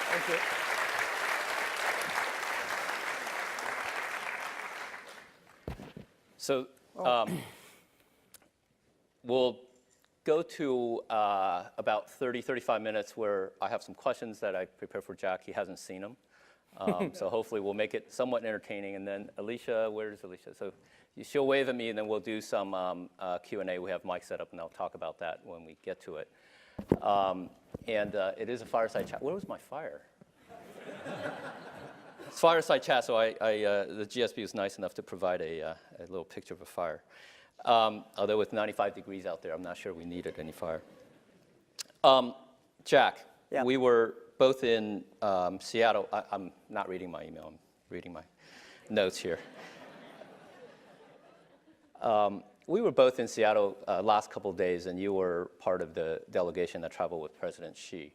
Thank you. So we'll go to about 30, 35 minutes where I have some questions that I prepared for Jack. He hasn't seen them. So hopefully we'll make it somewhat entertaining. And then Alicia, where's Alicia? So she'll wave at me, and then we'll do some Q&A. We have mics set up, and I'll talk about that when we get to it. And it is a fireside chat. Where was my fire? It's fireside chat, so the GSP was nice enough to provide a little picture of a fire. Although with 95 degrees out there, I'm not sure we needed any fire. Jack, yeah. We were both in Seattle. I'm not reading my email. I'm reading my notes here. We were both in Seattle last couple of days, and you were part of the delegation that traveled with President Xi.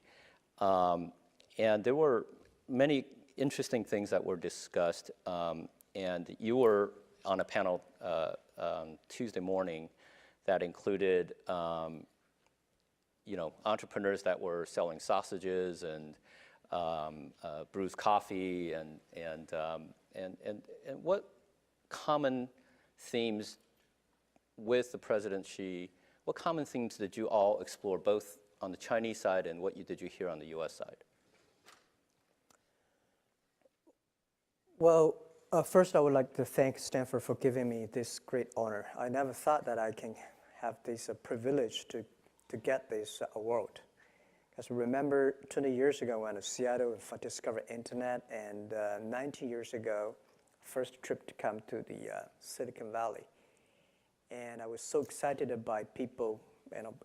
And there were many interesting things that were discussed, and you were on a panel Tuesday morning that included entrepreneurs that were selling sausages and brewed coffee, and what common themes with the President Xi, what common themes did you all explore, both on the Chinese side and what did you hear on the U.S. side? Well, first I would like to thank Stanford for giving me this great honor. I never thought that I can have this privilege to get this award. Because remember 20 years ago when Seattle discovered internet, and 19 years ago, first trip to come to the Silicon Valley. And I was so excited by people,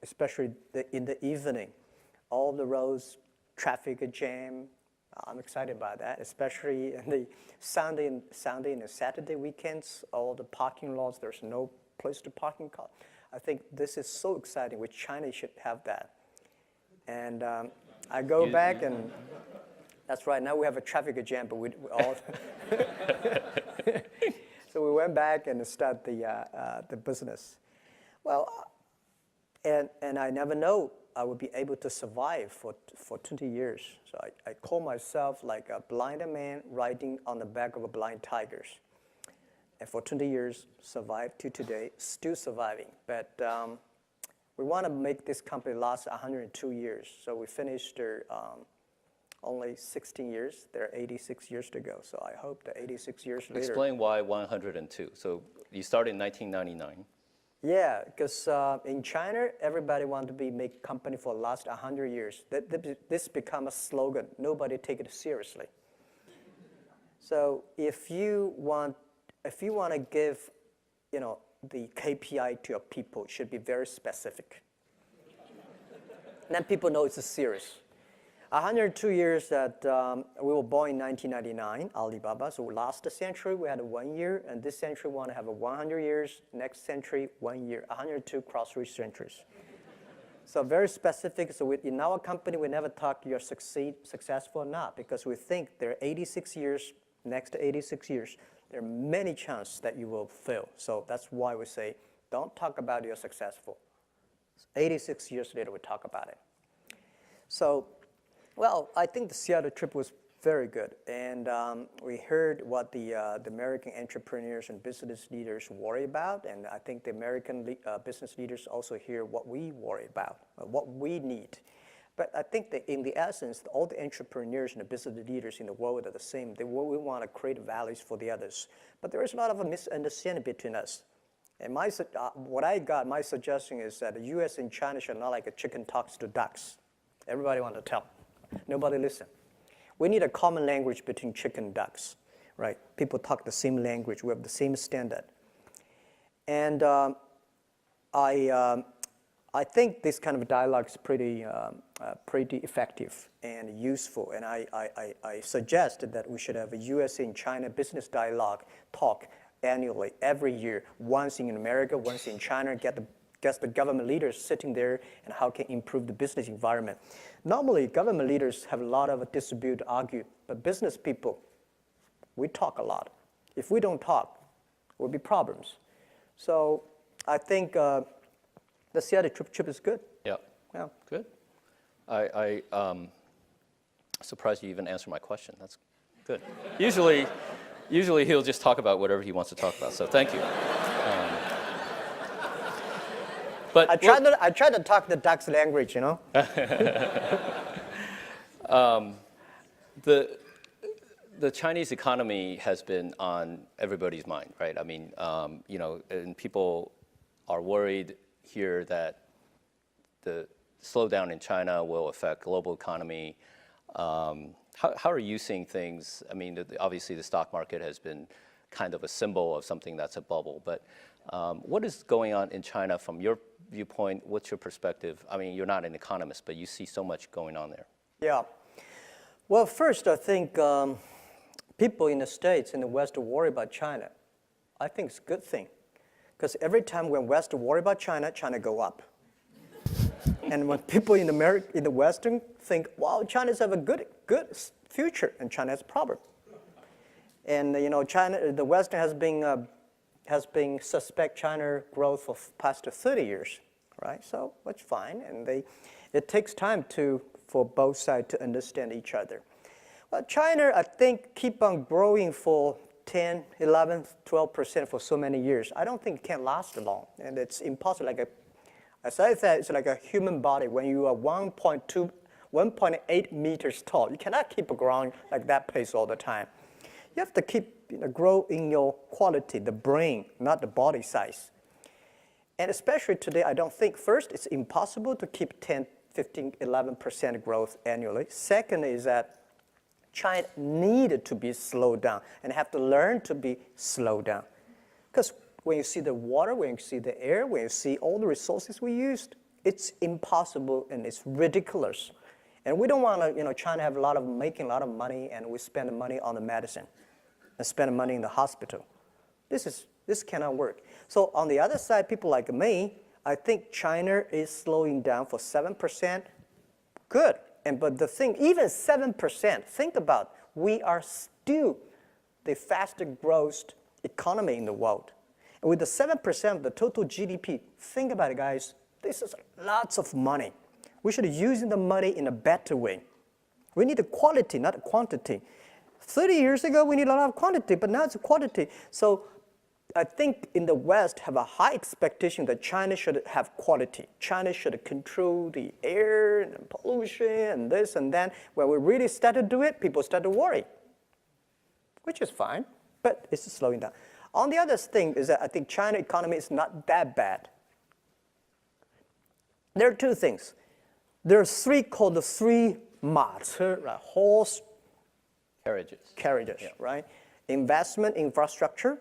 especially in the evening, all the roads, traffic jam. I'm excited about that, especially in the Sunday and Saturday weekends, all the parking lots, there's no place to parking car. I think this is so exciting, which China should have that. And I go back, and that's right, now we have a traffic jam, but we all, so we went back and started the business. Well, and I never know I would be able to survive for 20 years. So I call myself like a blind man riding on the back of a blind tigers. And for 20 years, survived to today, still surviving. But we want to make this company last 102 years. So we finished only 16 years. There are 86 years to go. So I hope that 86 years later. Explain why 102. So you started in 1999. Yeah, because in China, everybody wants to make company for the last 100 years. This become a slogan. Nobody take it seriously. So if you want to give, the KPI to your people, it should be very specific. Then people know it's serious. 102 years that we were born in 1999, Alibaba. So last century we had 1 year, and this century we want to have 100 years. Next century, 1 year. 102 cross 3 centuries. So very specific. So in our company, we never talk you're successful or not, because we think there are 86 years. Next to 86 years, there are many chances that you will fail. So that's why we say, don't talk about you're successful. 86 years later, we talk about it. So. Well, I think the Seattle trip was very good, and we heard what the American entrepreneurs and business leaders worry about, and I think the American business leaders also hear what we worry about, what we need. But I think that in the essence, all the entrepreneurs and the business leaders in the world are the same. We want to create values for the others, but there is a lot of a misunderstanding between us. And my suggestion is that the U.S. and China should not like a chicken talks to ducks. Everybody wants to tell. Nobody listen. We need a common language between chicken and ducks, right? People talk the same language. We have the same standard. And I think this kind of dialogue is pretty effective and useful. And I suggest that we should have a U.S. and China business dialogue talk annually, every year, once in America, once in China, get the government leaders sitting there and how can improve the business environment. Normally, government leaders have a lot of dispute, argue, but business people, we talk a lot. If we don't talk, there will be problems. So I think the Seattle trip is good. Yeah. Yeah. Good. Surprised you even answered my question. That's good. Usually he'll just talk about whatever he wants to talk about. So thank you. But I try to talk the duck's language, you know. The Chinese economy has been on everybody's mind, right? I mean, and people are worried here that the slowdown in China will affect global economy. How are you seeing things? I mean, obviously the stock market has been kind of a symbol of something that's a bubble, but what is going on in China from your viewpoint? What's your perspective? I mean, you're not an economist, but you see so much going on there. Yeah. Well, first, I think people in the States, in the West, worry about China. I think it's a good thing. Because every time when West worry about China, China go up. And when people in the Western think, wow, China's have a good future, and China has a problem. And China, the Western has been suspect China growth for past 30 years, right? So that's fine, and it takes time for both sides to understand each other. Well, China, I think, keep on growing for 10, 11, 12% for so many years. I don't think it can last long, and it's impossible. As I said, it's like a human body. When you are 1.8 meters tall, you cannot keep growing like that pace all the time. You have to keep grow in your quality, the brain, not the body size. And especially today, I don't think, first, it's impossible to keep 10, 15, 11% growth annually. Second is that China needed to be slowed down and have to learn to be slowed down. Because when you see the water, when you see the air, when you see all the resources we used, it's impossible and it's ridiculous. And we don't want to, China have making a lot of money, and we spend the money on the medicine and spend the money in the hospital. This cannot work. So on the other side, people like me, I think China is slowing down for 7%. Good. But the thing, even 7%, think about, we are still the fastest growth economy in the world. And with the 7% of the total GDP, think about it, guys. This is lots of money. We should use the money in a better way. We need the quality, not the quantity. 30 years ago, we need a lot of quantity, but now it's quality. So I think in the West have a high expectation that China should have quality. China should control the air and pollution and this and that. When we really start to do it, people start to worry, which is fine, but it's slowing down. On the other thing is that I think China economy is not that bad. There are two things. There are three called the three mace, right? Horse carriages, yeah. Right? Investment, infrastructure,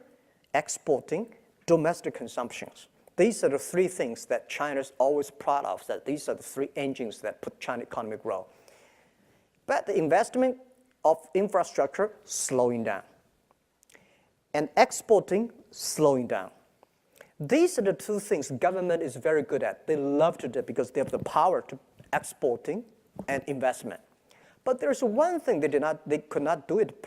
exporting, domestic consumptions. These are the three things that China's always proud of, that these are the three engines that put China economy grow. But the investment of infrastructure slowing down. And exporting slowing down. These are the two things government is very good at. They love to do it because they have the power to exporting and investment. But there's one thing they could not do it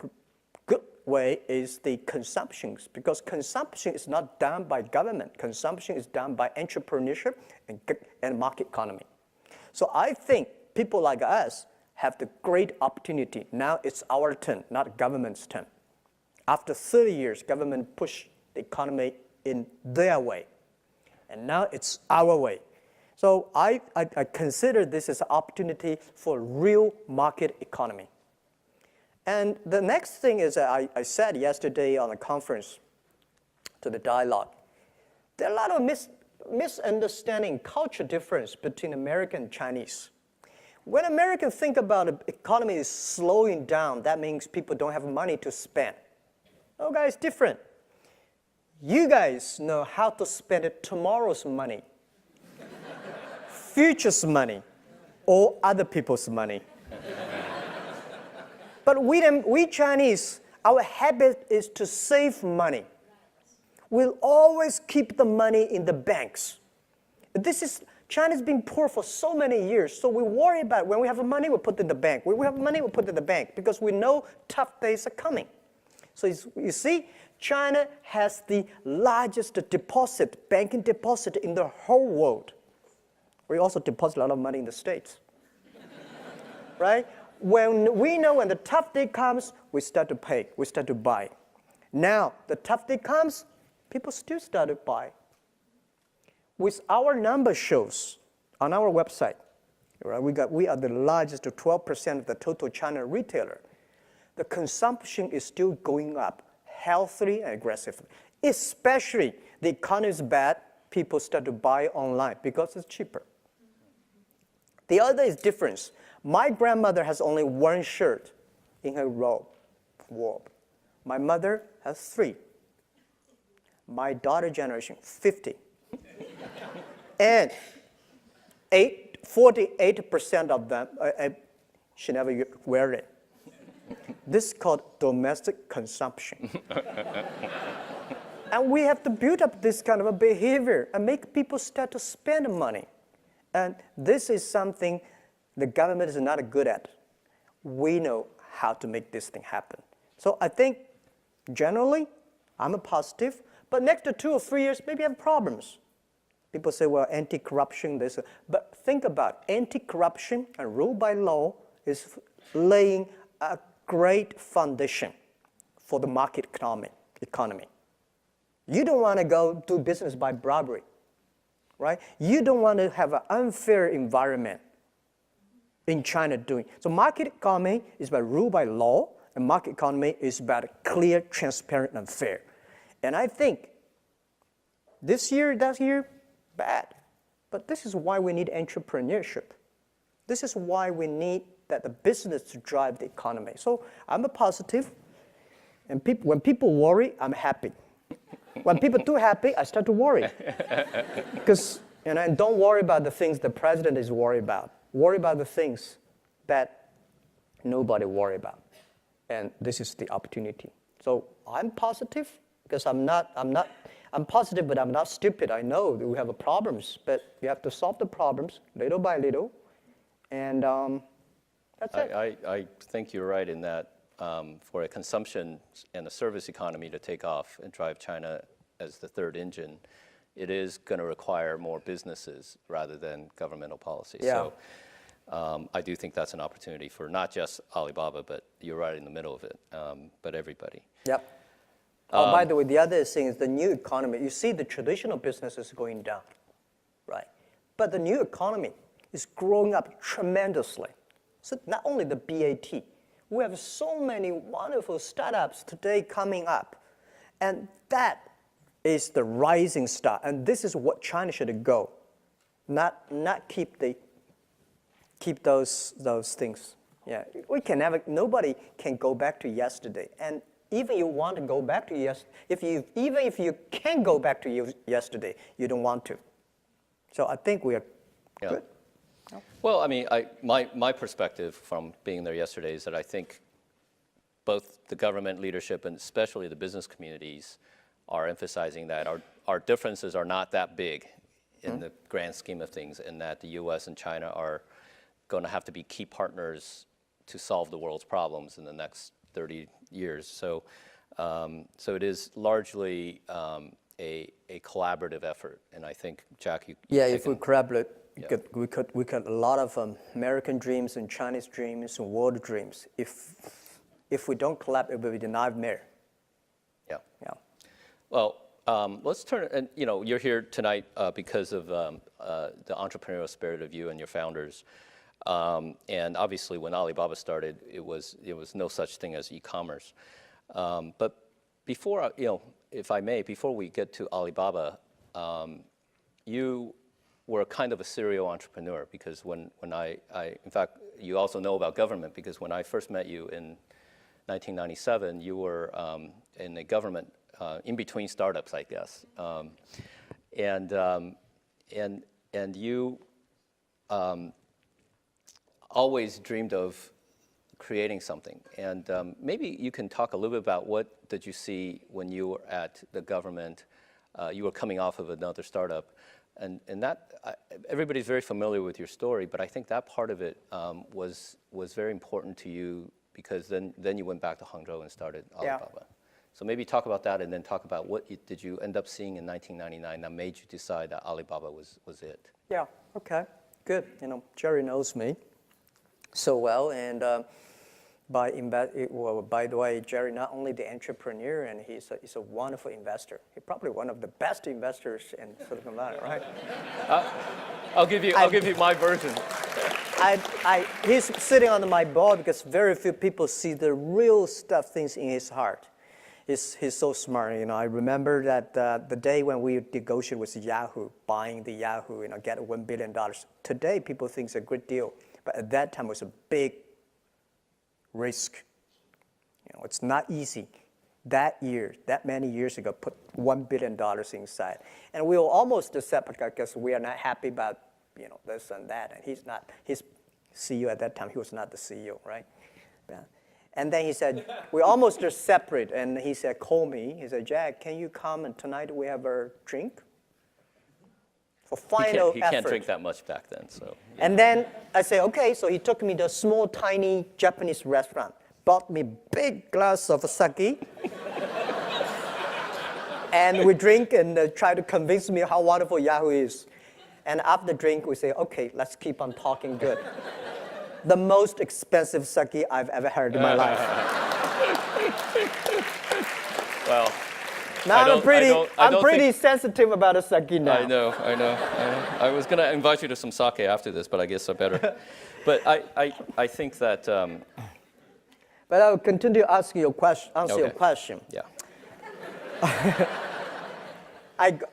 good way is the consumptions, because consumption is not done by government. Consumption is done by entrepreneurship and market economy. So I think people like us have the great opportunity. Now it's our turn, not government's turn. After 30 years, government pushed the economy in their way. And now it's our way. So I consider this as an opportunity for real market economy. And the next thing is that I said yesterday on a conference to the dialogue, there are a lot of misunderstanding, culture difference between American and Chinese. When Americans think about the economy is slowing down, that means people don't have money to spend. No, guys, different. You guys know how to spend tomorrow's money, future's money, or other people's money. But we Chinese, our habit is to save money. We'll always keep the money in the banks. China's been poor for so many years, so we worry about when we have money, we put it in the bank. When we have money, we put it in the bank because we know tough days are coming. So you see, China has the largest banking deposit in the whole world. We also deposit a lot of money in the States, right? when we know when the tough day comes, we start to pay, we start to buy. Now, the tough day comes, people still start to buy. With our number shows on our website, right, we are the largest, 12% of the total China retailer. The consumption is still going up healthily and aggressively. Especially the economy is bad, people start to buy online because it's cheaper. The other is difference. My grandmother has only one shirt in her wardrobe. My mother has 3. My daughter generation, 50. And 48% of them, she never wear it. This is called domestic consumption. And we have to build up this kind of a behavior and make people start to spend money. And this is something the government is not good at. We know how to make this thing happen. So I think generally, I'm a positive, but next to 2 or 3 years, maybe I have problems. People say, well, anti-corruption, this, but think about it. Anti-corruption and rule by law is laying a great foundation for the market economy. You don't want to go do business by bribery, right? You don't want to have an unfair environment in China doing. So market economy is about rule by law, and market economy is about clear, transparent, and fair. And I think this year, that year, bad. But this is why we need entrepreneurship. This is why we need that the business to drive the economy. So I'm a positive, and when people worry, I'm happy. When people are too happy, I start to worry. Because, and don't worry about the things the president is worried about. Worry about the things that nobody worry about. And this is the opportunity. So I'm positive because I'm positive, but I'm not stupid. I know that we have problems, but we have to solve the problems little by little. And that's it. I think you're right in that for a consumption and a service economy to take off and drive China as the third engine, it is going to require more businesses rather than governmental policy. Yeah. So I do think that's an opportunity for not just Alibaba, but you're right in the middle of it, but everybody. Yep. Oh, by the way, the other thing is the new economy. You see the traditional business is going down, right? But the new economy is growing up tremendously. So not only the BAT, we have so many wonderful startups today coming up. And that is the rising star. And this is what China should go. Not keep those things. Yeah, nobody can go back to yesterday. And even you want to go back to yesterday, even if you can go back to yesterday, you don't want to. So I think we are good. Well, I mean, my perspective from being there yesterday is that I think both the government leadership and especially the business communities are emphasizing that our differences are not that big in the grand scheme of things, and that the U.S. and China are going to have to be key partners to solve the world's problems in the next 30 years. So, so it is largely a collaborative effort, and I think, Jack, if we collaborate, we could a lot of American dreams and Chinese dreams and world dreams. If we don't collaborate, it will be a nightmare. Yeah. Yeah. Well, let's turn, and you're here tonight because of the entrepreneurial spirit of you and your founders. And obviously, when Alibaba started, it was no such thing as e-commerce. But before, if I may, before we get to Alibaba, you were kind of a serial entrepreneur, because when I in fact, you also know about government, because when I first met you in 1997, you were in a government in between startups, I guess, and you always dreamed of creating something. And maybe you can talk a little bit about what did you see when you were at the government. You were coming off of another startup, and that everybody's very familiar with your story, but I think that part of it was very important to you, because then you went back to Hangzhou and started Alibaba. Yeah. So maybe talk about that, and then talk about what did you end up seeing in 1999 that made you decide that Alibaba was it. Yeah, okay, good. Jerry knows me. so well. And by the way, Jerry, not only the entrepreneur, and he's a wonderful investor. He's probably one of the best investors in Silicon Valley, right? I'll give you my version. He's sitting on my board because very few people see the real things in his heart. He's so smart. I remember that the day when we negotiated with Yahoo, buying the Yahoo, get $1 billion. Today, people think it's a good deal, but at that time, it was a big risk. It's not easy. That many years ago, put $1 billion inside, and we were almost separate because we are not happy about this and that. And his CEO at that time. He was not the CEO, right? Yeah. And then he said, we almost are separate. And he said, call me. He said, Jack, can you come and tonight we have a drink? For final he effort. can't drink that much back then, so. Yeah. And then I said, okay. So he took me to a small, tiny Japanese restaurant, bought me big glass of sake. And we drink and try to convince me how wonderful Yahoo is. And after the drink, we say, okay, let's keep on talking good. The most expensive sake I've ever heard in my life. Well, now I'm pretty sensitive about a sake now. I know. I was going to invite you to some sake after this, but I guess I better. But I think that. But I'll continue to answer your question. Yeah.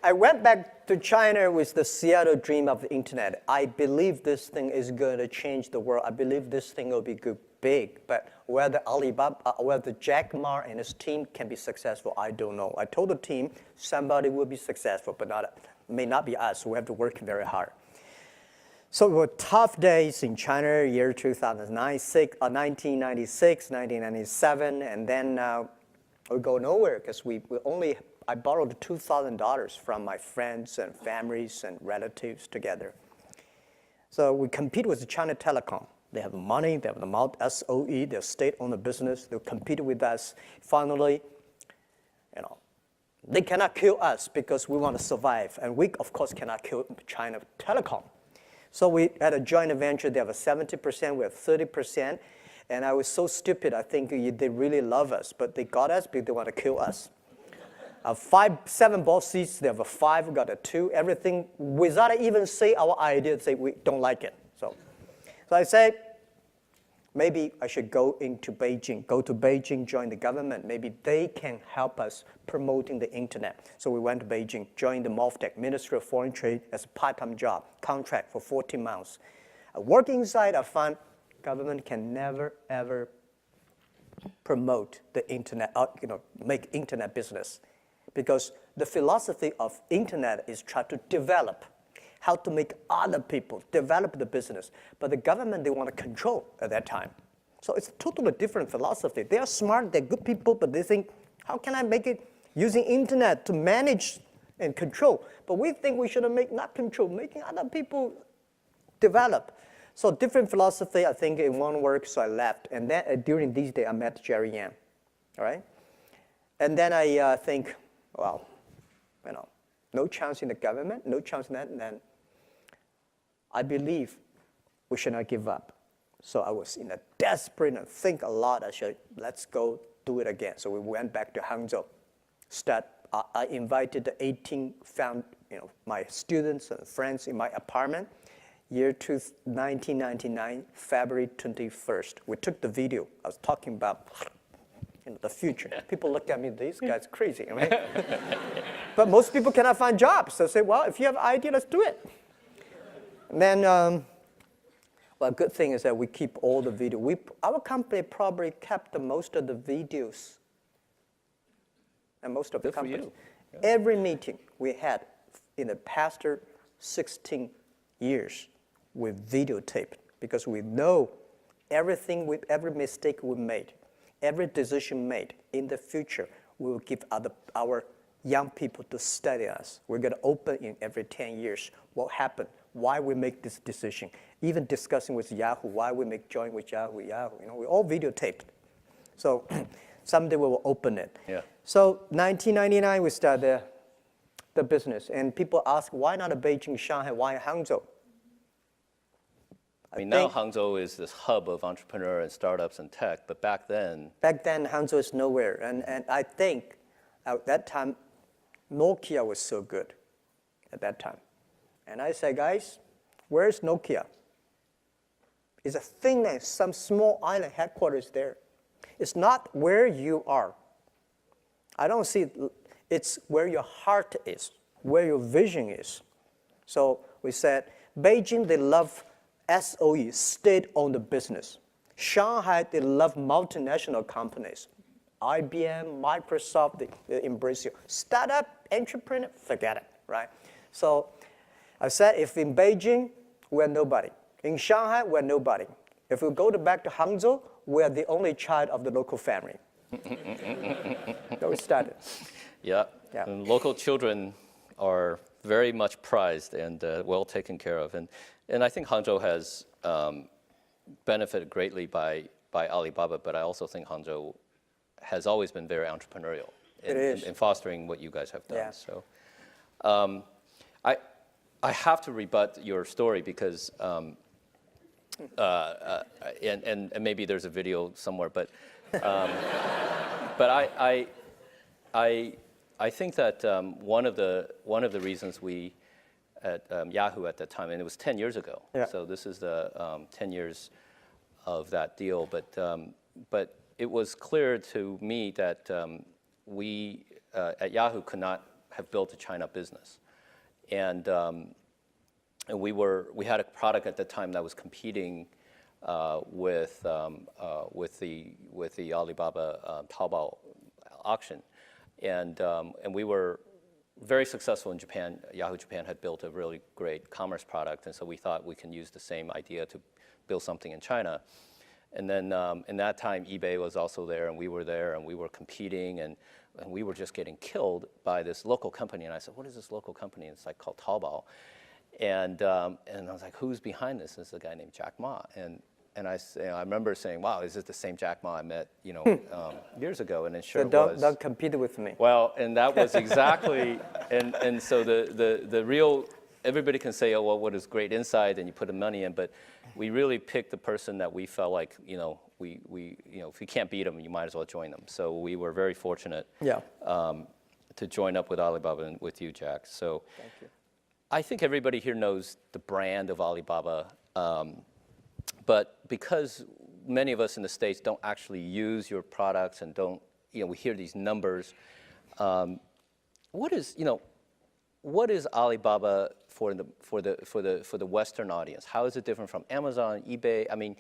I went back to China with the Seattle dream of the internet. I believe this thing is going to change the world. I believe this thing will be big. But whether Jack Ma and his team can be successful, I don't know. I told the team somebody will be successful, but may not be us. We have to work very hard. So it were tough days in China, year 1996, 1997, and then we go nowhere because I borrowed $2,000 from my friends and families and relatives together. So we compete with China Telecom. They have money, they have the SOE, they're state-owned business. They compete with us. Finally, they cannot kill us because we want to survive. And we, of course, cannot kill China Telecom. So we had a joint venture. They have a 70%, we have 30%. And I was so stupid, I think they really love us. But they got us because they want to kill us. 7 boss seats, they have a 5, we got a 2, everything without even say our idea, say we don't like it. So I say, maybe I should go to Beijing, join the government. Maybe they can help us promoting the internet. So we went to Beijing, joined the MOFTEC, Ministry of Foreign Trade, as a part-time job, contract for 14 months. Working inside, I found government can never, ever promote the internet, make internet business. Because the philosophy of internet is try to develop, how to make other people develop the business. But the government, they want to control at that time. So it's a totally different philosophy. They are smart, they're good people, but they think, how can I make it using internet to manage and control? But we think we should not control, making other people develop. So different philosophy, I think it won't work, so I left. And then during these days, I met Jerry Yang, all right? And then I think, well, no chance in the government, no chance in that, and then I believe we should not give up. So I was in a desperate and think a lot. Let's go do it again. So we went back to Hangzhou. I invited the 18 my students and friends in my apartment. Year 1999, February 21st. We took the video. I was talking about the future. People look at me, these guys crazy, right? But most people cannot find jobs. So I say, well, if you have an idea, let's do it. And then, well, good thing is that we keep all the video. Our company probably kept the most of the videos. And most of the companies. Yeah. Every meeting we had in the past 16 years, we videotaped because we know everything, every mistake we made, every decision made in the future, we will give our young people to study us. We're going to open in every 10 years. What happened? Why we make this decision? Even discussing with Yahoo, why we make join with Yahoo. We all videotaped. So someday we will open it. Yeah. So 1999 we started the business, and people ask why not Beijing, Shanghai, why Hangzhou? I mean, now Hangzhou is this hub of entrepreneur and startups and tech, but back then, Hangzhou is nowhere. And I think at that time, Nokia was so good at that time. And I said, guys, where's Nokia? It's a thing that some small island headquarters there. It's not where you are. I don't see it. It's where your heart is, where your vision is. So we said, Beijing, they love SOE, state-owned business. Shanghai, they love multinational companies. IBM, Microsoft, they embrace you. Startup, entrepreneur, forget it, right? So I said, if in Beijing, we're nobody. In Shanghai, we're nobody. If we go back to Hangzhou, we're the only child of the local family. So we started. Yeah. And local children are very much prized and well taken care of. And I think Hangzhou has benefited greatly by Alibaba, but I also think Hangzhou has always been very entrepreneurial in fostering what you guys have done. Yeah. So I have to rebut your story because, and maybe there's a video somewhere, but I think that one of the reasons we at Yahoo at that time, and it was 10 years ago. Yeah. So this is the 10 years of that deal. But it was clear to me that we at Yahoo could not have built a China business, and we had a product at the time that was competing with the Alibaba Taobao auction, and we were very successful in Japan. Yahoo Japan had built a really great commerce product, and so we thought we can use the same idea to build something in China. And then in that time, eBay was also there, and we were there, and we were competing, and we were just getting killed by this local company. And I said, what is this local company? And it's like called Taobao. And I was like, who's behind this? And it's a guy named Jack Ma. And I remember saying, wow, is this the same Jack Ma I met, years ago? And it sure was. Don't compete with me. Well, and that was exactly, and so the real, everybody can say, oh, well, what is great insight, and you put the money in, but we really picked the person that we felt like, if you can't beat them, you might as well join them. So we were very fortunate to join up with Alibaba and with you, Jack. So thank you. I think everybody here knows the brand of Alibaba. But because many of us in the States don't actually use your products and don't, we hear these numbers, what is Alibaba for the Western audience? How is it different from Amazon, eBay? I mean,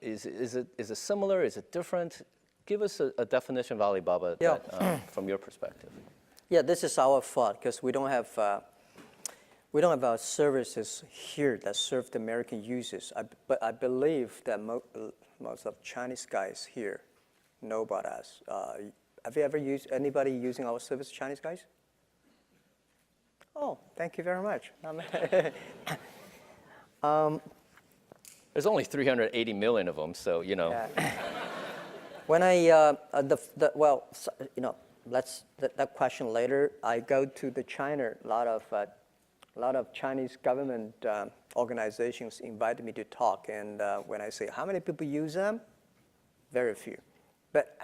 is it similar? Is it different? Give us a definition of Alibaba from your perspective. Yeah, this is our fault because we don't have our services here that serve the American users. But I believe that most of Chinese guys here know about us. Have you ever used anybody using our service, Chinese guys? Oh, thank you very much. There's only 380 million of them, so Yeah. When that question later. I go to the China. A lot of Chinese government organizations invited me to talk, and when I say how many people use them, very few. But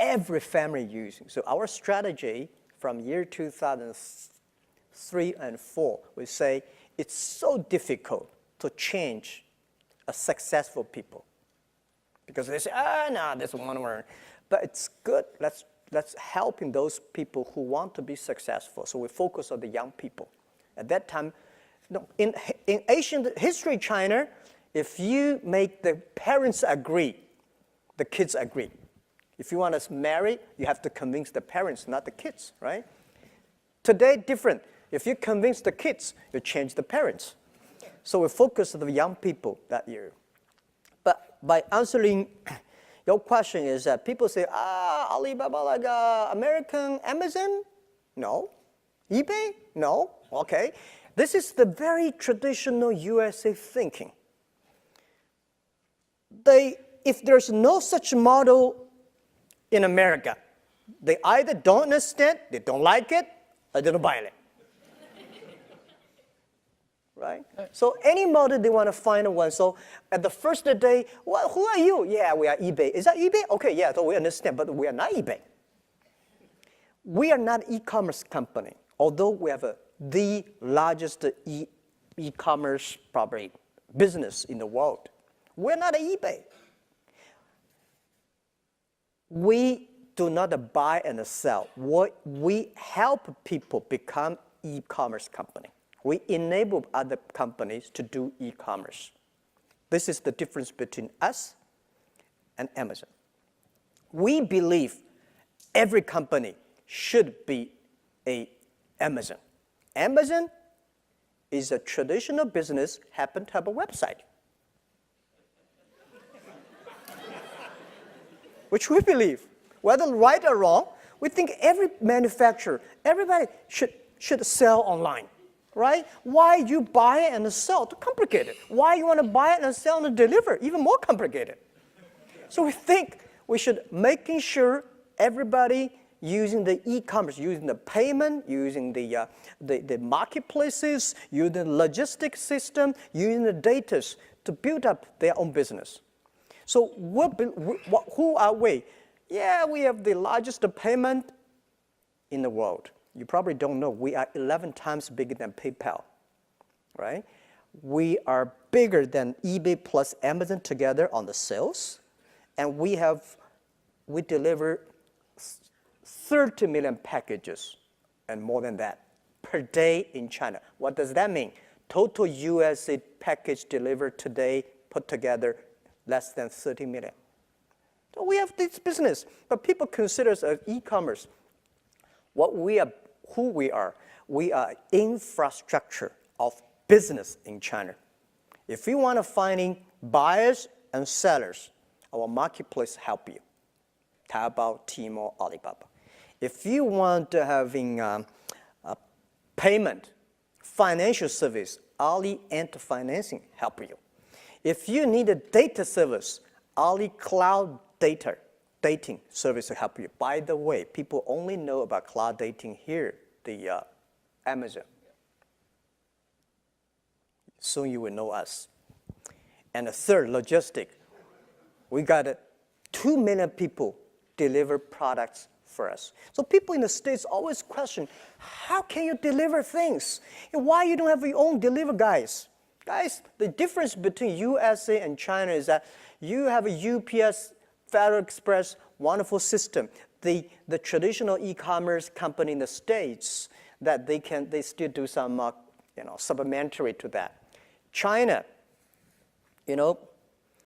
every family using. So our strategy from year 2003 and 4, we say it's so difficult to change a successful people because they say, no, this one word. But it's good. Let's helping those people who want to be successful. So we focus on the young people. At that time, in ancient history, China, if you make the parents agree, the kids agree. If you want to marry, you have to convince the parents, not the kids, right? Today, different. If you convince the kids, you change the parents. So we focus on the young people that year. But by answering your question is that people say, Alibaba like American Amazon? No. eBay? No. Okay. This is the very traditional USA thinking. If there's no such model in America, they either don't understand, they don't like it, or they don't buy it. right? So any model, they want to find one. So at the first day, well, who are you? Yeah, we are eBay. Is that eBay? Okay, yeah, so we understand, but we are not eBay. We are not e-commerce company, although we have the largest e-commerce probably business in the world. We're not eBay. We do not buy and sell. We help people become e-commerce company. We enable other companies to do e-commerce. This is the difference between us and Amazon. We believe every company should be an Amazon. Amazon is a traditional business, happen to have a website, which we believe. Whether right or wrong, we think every manufacturer, everybody should sell online, right? Why you buy and sell? Too complicated. Why you want to buy and sell and deliver? Even more complicated. So we think we should making sure everybody using the e-commerce, using the payment, using the marketplaces, using the logistics system, using the data to build up their own business. So who are we? Yeah, we have the largest payment in the world. You probably don't know, we are 11 times bigger than PayPal, right? We are bigger than eBay plus Amazon together on the sales, and we deliver 30 million packages and more than that per day in China. What does that mean? Total USA package delivered today put together less than 30 million. So we have this business, but people consider us as e-commerce. Who we are infrastructure of business in China. If you want to find buyers and sellers, our marketplace help you. Taobao, Tmall, Alibaba. If you want to having a payment, financial service, Ali Ant Financing help you. If you need a data service, Ali Cloud Dating service will help you. By the way, people only know about cloud dating here, the Amazon. Soon you will know us. And the third, logistic. We got 2 million people deliver products for us. So people in the States always question, how can you deliver things? And why you don't have your own deliver guys? Guys, the difference between USA and China is that you have a UPS, Federal Express, wonderful system. The traditional e-commerce company in the States, that they still do some supplementary to that. China,